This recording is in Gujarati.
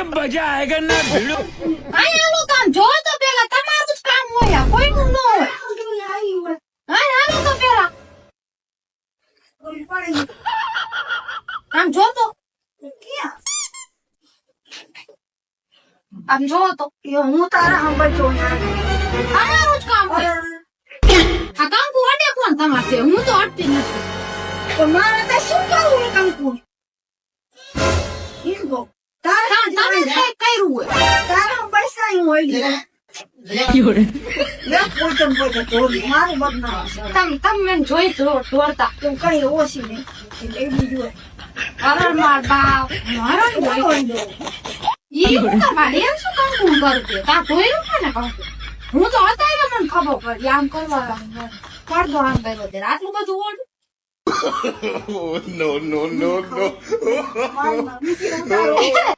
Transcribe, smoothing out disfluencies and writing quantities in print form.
મજા આયેગા ના ભીડો આનું કામ જો તો પેલા તમારું જ કામ હોય કોઈનું ન હોય હાલો તો પેલા આમ જો તો આમ જો તો હું તારા હંભળ જોઉં તમારું જ કામ હોય આ કામ અડે કોણ તમારે હું તો અડતી નથી તો મારે તો શું કરવું એ કંકુ તારા તમે કઈ કર્યું હોય તારા પૈસા હોય મારું બદનામ તમે મને જોઈ દોડતા તું કઈ ઓછી નહીં એ બીજું અરે માર બાપ મારા જોઈ ઈ હું તમારે એમ શું કામ હું કરું કે તા જોઈ ને કહું હું તો અત્યારે મને ખબર પડી આમ કરવા પડદો આમ કર્યો તે આટલું બધું ઓડ નો નો નો નો મારી મમ્મી